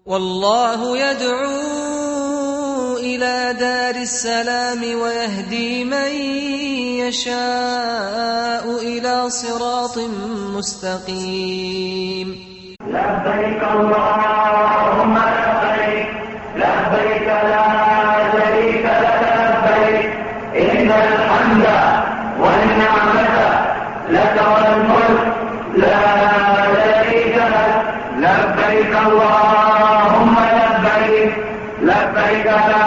والله يدعو إلى دار السلام ويهدي من يشاء إلى صراط مستقيم. لبيك اللهم لبيك، لبيك لا شريك لك لبيك، إن الحمد والنعمة لك والملك لا شريك لك. لبيك اللهم لبيك، لبيك لا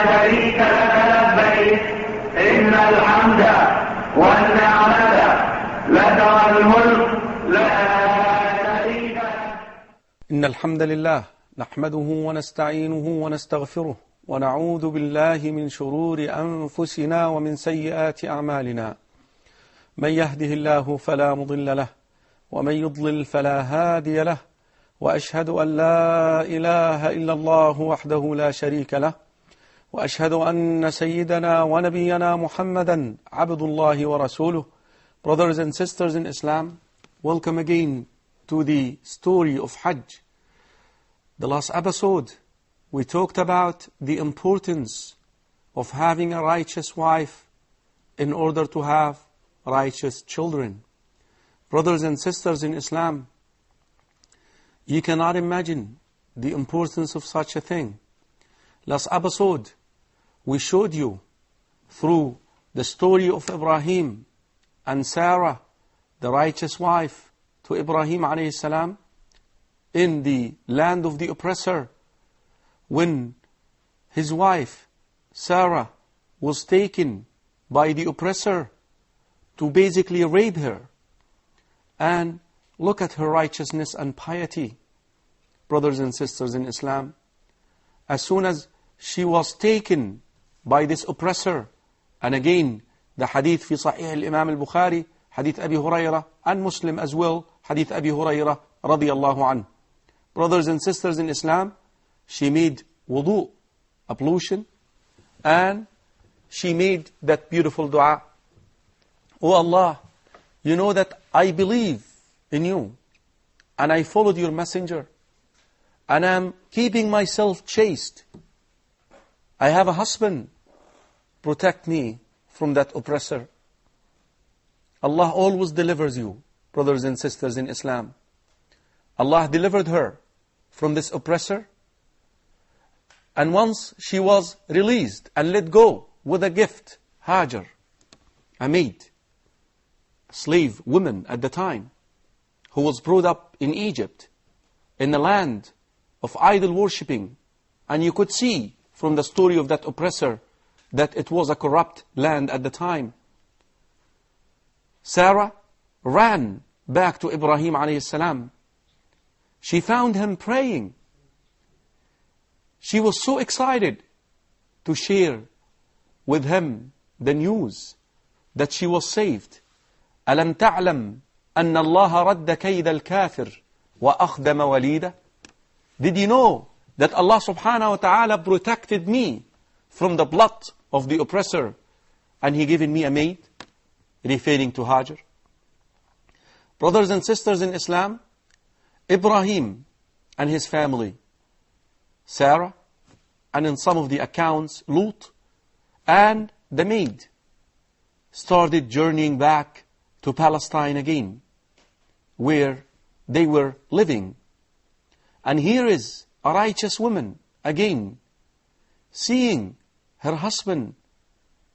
شريك لك لبيك، إن الحمد والنعمة لك والملك لا شريك لك. إن الحمد لله نحمده ونستعينه ونستغفره ونعوذ بالله من شرور أنفسنا ومن سيئات أعمالنا. من يهده الله فلا مضل له ومن يضلل فلا هادي له، وأشهد أن لا إله إلا الله وحده لا شريك له، وأشهد أن سيدنا ونبينا محمدا عبد الله ورسوله. Brothers and sisters in Islam, welcome again to the story of Hajj. The last episode we talked about the importance of having a righteous wife in order to have righteous children. Brothers and sisters in Islam, you cannot imagine the importance of such a thing. Last episode, we showed you through the story of Ibrahim and Sarah, the righteous wife to Ibrahim alayhi salam, in the land of the oppressor, when his wife, Sarah, was taken by the oppressor to basically rape her. And look at her righteousness and piety. Brothers and sisters in Islam, as soon as she was taken by this oppressor, and again, the hadith fi Sahih al-Imam al-Bukhari, hadith Abi Hurairah, and Muslim as well, hadith Abi Hurairah radiyallahu anhu. Brothers and sisters in Islam, she made wudu, ablution, and she made that beautiful dua. Oh Allah, you know that I believe in you, and I followed your messenger, and I'm keeping myself chaste. I have a husband. Protect me from that oppressor. Allah always delivers you, brothers and sisters in Islam. Allah delivered her from this oppressor. And once she was released and let go with a gift, Hajar, a maid, slave woman at the time, who was brought up in Egypt, in the land of idol worshipping. And you could see from the story of that oppressor that it was a corrupt land at the time. Sarah ran back to Ibrahim alayhi salam. She found him praying. She was so excited to share with him the news that she was saved. أَلَمْ تَعْلَمْ أَنَّ اللَّهَ رَدَّ كَيْدَ الْكَافِرِ وَأَخْدَمَ وَلِيدَ. Did you know that Allah subhanahu wa ta'ala protected me from the blood of the oppressor, and He given me a maid? Referring to Hajar. Brothers and sisters in Islam, Ibrahim and his family, Sarah, and in some of the accounts, Lut, and the maid, started journeying back to Palestine again, where they were living. And here is a righteous woman again, seeing her husband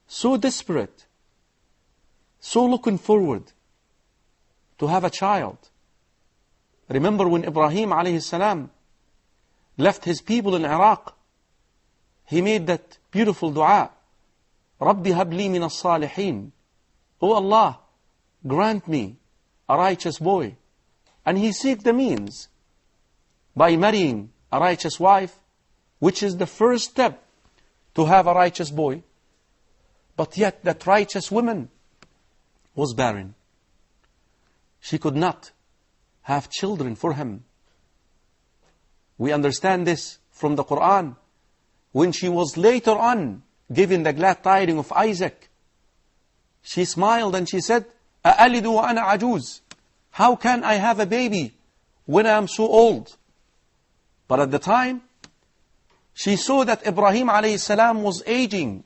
so desperate, so looking forward to have a child. Remember when Ibrahim alayhi salam left his people in Iraq, he made that beautiful dua, Rabbi habli min as-salihin. Oh Allah, grant me a righteous boy. And he seek the means by marrying a righteous wife, which is the first step to have a righteous boy. But yet that righteous woman was barren. She could not have children for him. We understand this from the Quran. When she was later on given the glad tidings of Isaac, she smiled and she said, أَأَلِدُ وَأَنَا عَجُوزٌ. How can I have a baby when I am so old? But at the time, she saw that Ibrahim alayhi salam was aging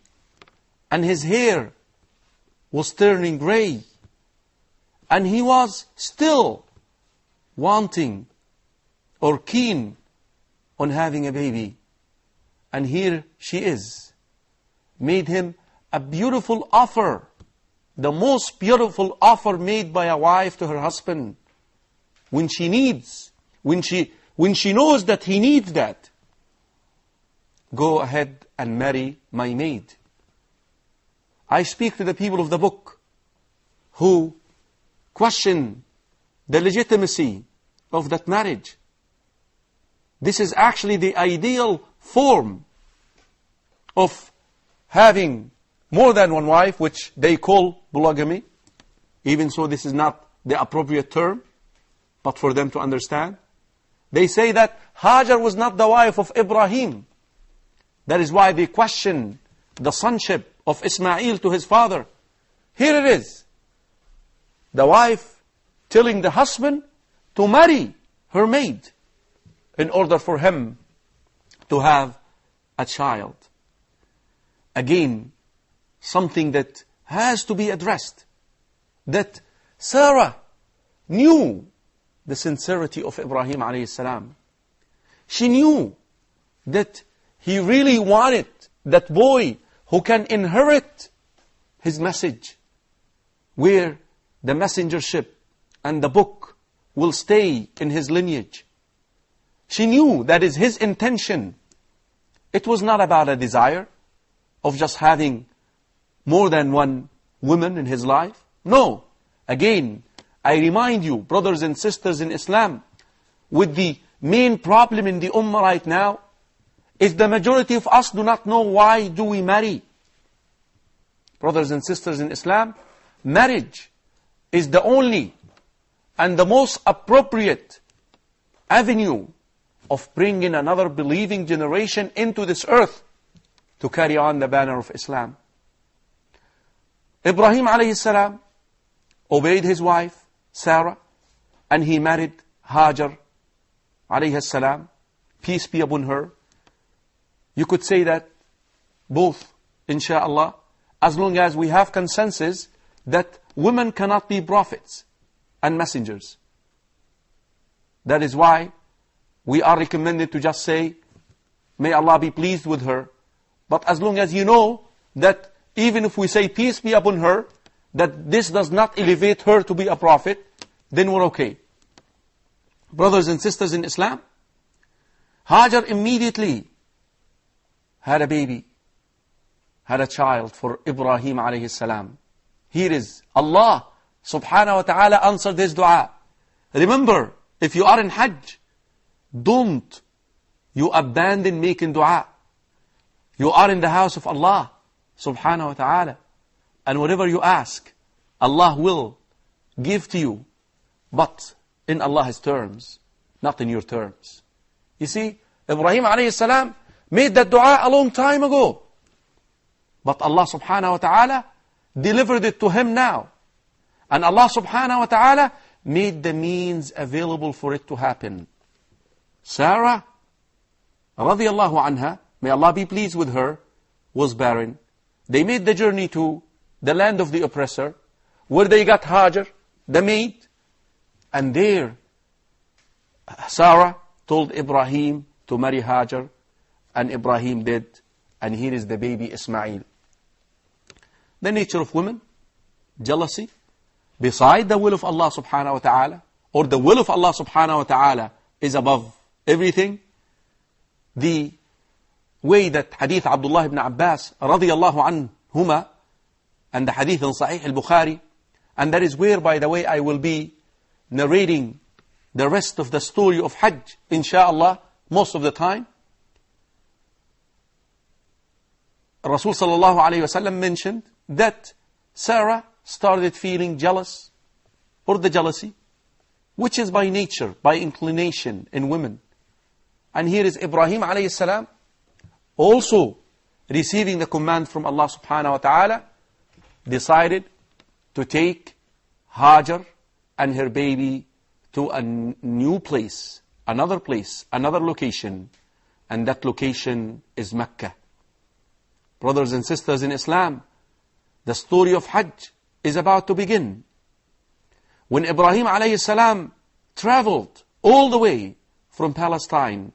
and his hair was turning gray. And he was still wanting or keen on having a baby. And here she is, made him a beautiful offer, the most beautiful offer made by a wife to her husband. When she knows that he needs that, go ahead and marry my maid. I speak to the people of the book who question the legitimacy of that marriage. This is actually the ideal form of having more than one wife, which they call polygamy. Even so, this is not the appropriate term, but for them to understand. They say that Hajar was not the wife of Ibrahim. That is why they question the sonship of Ismail to his father. Here it is. The wife telling the husband to marry her maid in order for him to have a child. Again, something that has to be addressed. That Sarah knew the sincerity of Ibrahim alayhi salam. She knew that he really wanted that boy who can inherit his message, where the messengership and the book will stay in his lineage. She knew that is his intention. It was not about a desire of just having more than one woman in his life. No. Again, I remind you, brothers and sisters in Islam, with the main problem in the ummah right now, is the majority of us do not know why do we marry. Brothers and sisters in Islam, marriage is the only and the most appropriate avenue of bringing another believing generation into this earth to carry on the banner of Islam. Ibrahim alayhi salam obeyed his wife, Sarah, and he married Hajar alayhi salam, peace be upon her. You could say that both, insha'Allah, as long as we have consensus that women cannot be prophets and messengers. That is why we are recommended to just say, may Allah be pleased with her. But as long as you know that even if we say peace be upon her, that this does not elevate her to be a prophet, then we're okay. Brothers and sisters in Islam, Hajar immediately had a baby, had a child for Ibrahim alayhi salam. Here is Allah subhanahu wa ta'ala answered this dua. Remember, if you are in Hajj, don't you abandon making dua. You are in the house of Allah subhanahu wa ta'ala. And whatever you ask, Allah will give to you. But in Allah's terms, not in your terms. You see, Ibrahim alayhi salam made that dua a long time ago. But Allah subhanahu wa ta'ala delivered it to him now. And Allah subhanahu wa ta'ala made the means available for it to happen. Sarah, radiyallahu anha, may Allah be pleased with her, was barren. They made the journey to the land of the oppressor, where they got Hajar, the maid. And there, Sarah told Ibrahim to marry Hajar, and Ibrahim did, and here is the baby Ismail. The nature of women, jealousy, beside the will of Allah subhanahu wa ta'ala, or the will of Allah subhanahu wa ta'ala is above everything. The way that hadith Abdullah ibn Abbas radiyallahu anhuma, and the hadith in Sahih al-Bukhari, and that is where, by the way, I will be narrating the rest of the story of Hajj, insha'Allah, most of the time. Rasul sallallahu alayhi wa sallam mentioned that Sarah started feeling jealous, or the jealousy, which is by nature, by inclination in women. And here is Ibrahim alayhi salam, also receiving the command from Allah subhanahu wa ta'ala, decided to take Hajar and her baby to a new place, another place, another location, and that location is Mecca. Brothers and sisters in Islam, the story of Hajj is about to begin. When Ibrahim alayhi salam traveled all the way from Palestine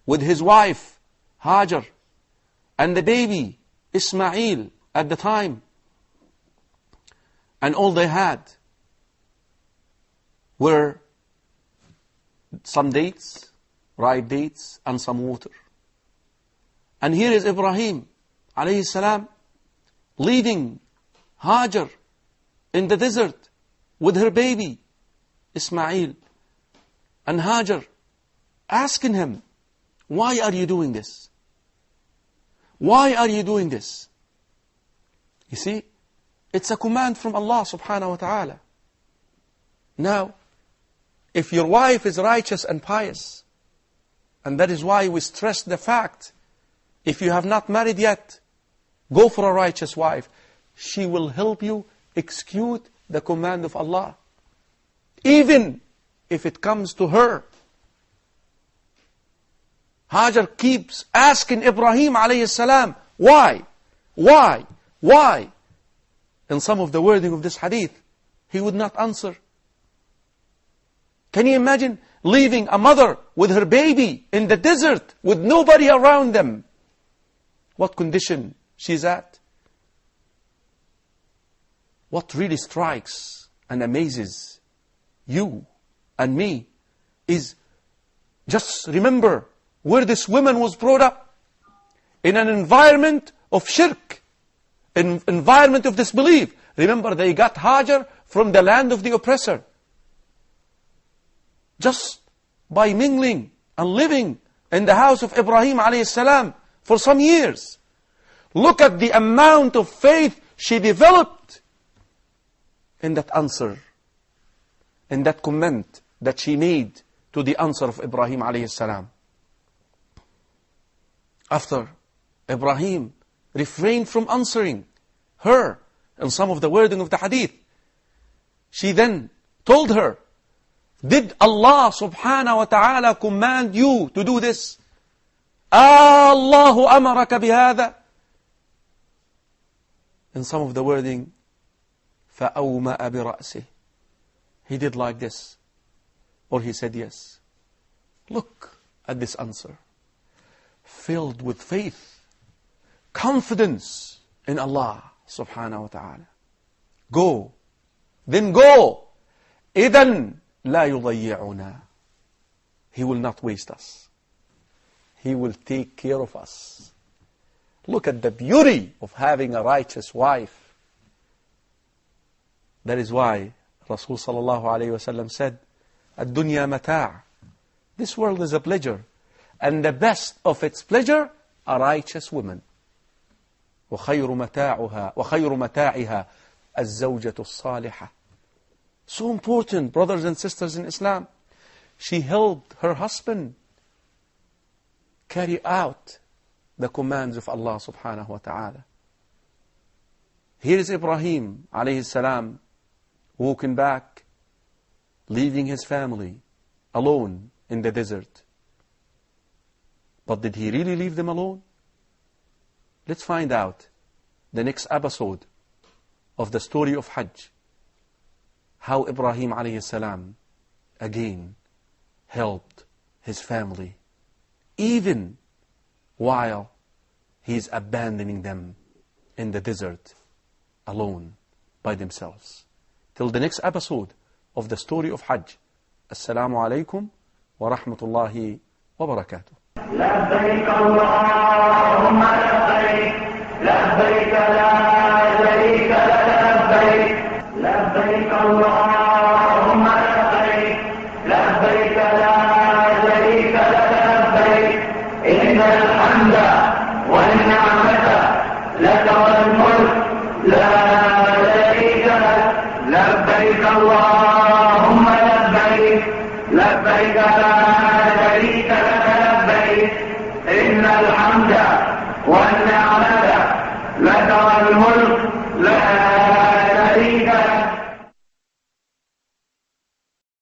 with his wife Hajar and the baby Ismail at the time, and all they had were some dates, ripe dates, and some water. And here is Ibrahim alayhi salam leaving Hajar in the desert with her baby Ismail, and Hajar asking him, why are you doing this? Why are you doing this? You see, it's a command from Allah subhanahu wa ta'ala. Now, if your wife is righteous and pious, and that is why we stress the fact, if you have not married yet, go for a righteous wife. She will help you execute the command of Allah. Even if it comes to her. Hajar keeps asking Ibrahim alayhi salam, why? Why? Why? In some of the wording of this hadith, he would not answer. Can you imagine leaving a mother with her baby in the desert with nobody around them? What condition she's at? What really strikes and amazes you and me is just remember where this woman was brought up, in an environment of shirk, an environment of disbelief. Remember, they got Hajar from the land of the oppressor. Just by mingling and living in the house of Ibrahim alayhi salam for some years. Look at the amount of faith she developed in that answer, in that comment that she made to the answer of Ibrahim alayhi salam. After Ibrahim refrained from answering her in some of the wording of the hadith, she then told her, did Allah subhanahu wa ta'ala command you to do this? Allahu amaraka bihada? In some of the wording, فَأَوْمَأَ بِرَأْسِهِ, he did like this, or he said yes. Look at this answer. Filled with faith, confidence in Allah subhanahu wa ta'ala. Go, then go. إِذَنْ لَا يُضَيِّعُنَا. He will not waste us. He will take care of us. Look at the beauty of having a righteous wife. That is why Rasul sallallahu alayhi wa sallam said, الدنيا متاع. This world is a pleasure. And the best of its pleasure, a righteous woman. وخير متاعها الزوجة الصالحة. So important, brothers and sisters in Islam. She helped her husband carry out the commands of Allah subhanahu wa ta'ala. Here is Ibrahim alayhi salam walking back, leaving his family alone in the desert. But did he really leave them alone? Let's find out the next episode of the story of Hajj. How Ibrahim alayhi salam again helped his family, even while he is abandoning them in the desert alone by themselves. Till the next episode of the story of Hajj. Assalamu alaikum wa rahmatullahi wa barakatuh. لبيك اللهم لبيك لبيك لا شريك لك لبيك لبيك اللهم لبيك لبيك لا شريك لك لبيك إن الحمد والنعمة لك والملك لا شريك لك لبيك اللهم لبيك لبيك لا شريك لك لبيك إن الحمد والنعمة لك والملك لا